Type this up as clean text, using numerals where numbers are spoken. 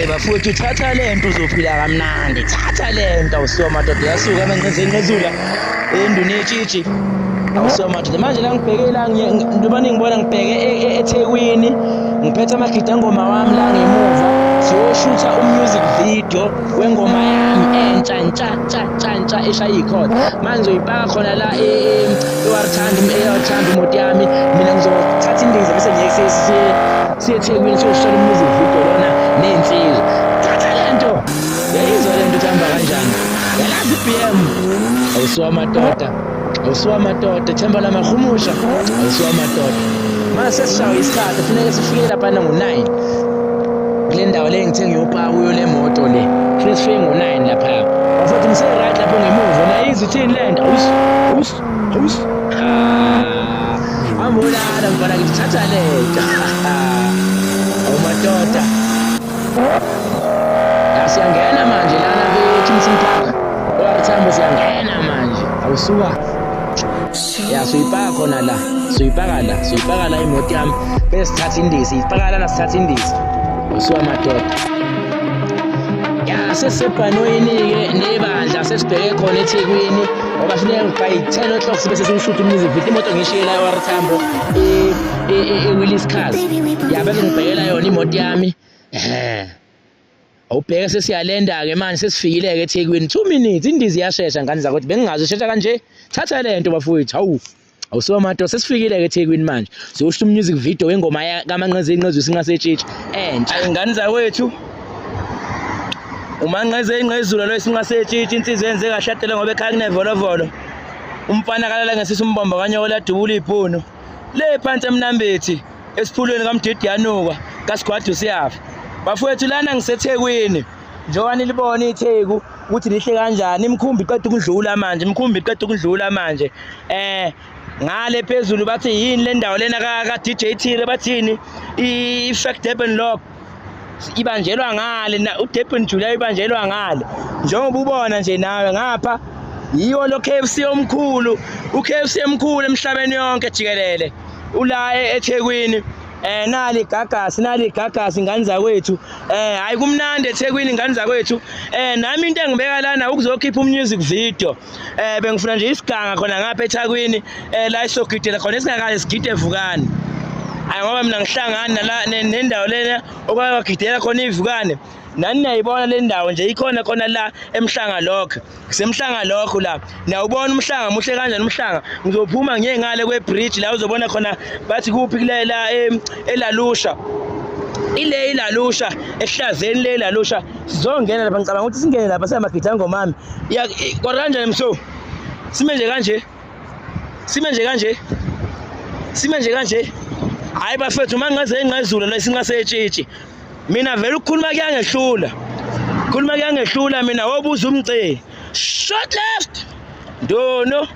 hayi bafowethu thatha lento uzophila kamnandi thatha lento awusiwa madoda yasuka amangcezula enduni etshitshi awusiwa madoda manje la ngibheke la njengoba ngibona ngibheke eThekwini ngiphethe amagida ngoma wami la ngemuva siyoshutha umusic video wengoma yami entsha eshaya ikhona manje uyibaka khona la eWarthanda imoto yami mina ngizothatha indiza bese ngiye siyeThekwini siyoshutha umusic video lona nensizwa thatha lento yayizwa lento ihamba kanjani yalazi BM awusiwa madoda themba lamahumusha awusiwa madoda mase sishawa isikhathi kufanele sifike lapha ngo9 kule ndawo le ngithe ngiyopaka kuyo le moto le kufanele sifike ngo9 lapha bafuthi ngise right lapho ngemuva nayizi thini lento awus amulala mfana ngithatha lento awumadoda siyangena manje lana ke-Kingston Park owarithambo siyangena manje awusuka ya suyipaka khona la suyipaka la imoto yami bese sithatha indiza ipaka lana sithatha indiza awusuka madoda ya sesebhanoyini-ke nebandla sesibheke khona eThekwini ngoba funeka by 10 o'clock sibe sesishutha umusic video imoto ngishiye la eWarthamba eWillis Cars ya bese ngibhekela yona imoto yami awubheke sesiyalenda-ke manje sesifikile-ke eThekwini 2 minutes indiza iyashesha ngani zakuthi bengingazi ishesha kanje thatha lento bafowethu awusiwa madoda sesifikile-ke eThekwini manje siyoshutha umusic video wengoma kaManqeze Singasetshitshi entsha ingane zakwethu uManqeze lo Singasetshitshi insizwa yenze kashadela ngoba ekhaya kunevolovolo umfana kalala ngesisa umbombo kanyoka ladubula ibhono le phansi emnambethi esiphulweni kaMdidi yanuka kaSigwadu siyafa bafowethu lana ngiseThekwini njengoba nilibona iTheku ukuthi lihle kanjani imkhumbi iqeda ukudlula manje ngale phezulu bathi yini le ndawo lena ka DJ Thire bathini i-Fact Durban Lock ibanjelwa ngale uDurban July ibanjelwa ngale njengoba ubona nje nawe ngapha yiyo lo KFC omkhulu uKFC emkhulu emhlabeni yonke jikelele ula eThekwini nali gagasi ingane zakwethu hayi kumnandi eThekwini ingane zakwethu nami into engibeka lana ukuzokhipha umusic video bengifuna nje isiganga khona ngapha eThekwini la isogidela khona isingakaze sigide evukane hayi ngoba mina ngihlangana la nendawo lena okwagidela khona ivukane nani niyayibona le ndawo nje ikhona khona la emhlanga lokho kusemhlanga lokho la niyawubona umhlanga muhle kanjani umhlanga ngizophuma ngiye ngale kwebridge la uzobona khona bathi kuphi kulela elalusha ilalusha ehlazeni le lalusha sizongena lapha ngicabanga ukuthi singene lapha sayamagida ngomami ya kanjani mso sime nje kanje hayi bafethu Manqeze lo Singasetshitshi mina vele ukukhuluma kuyangehlula mina wobuza umceli short left ndono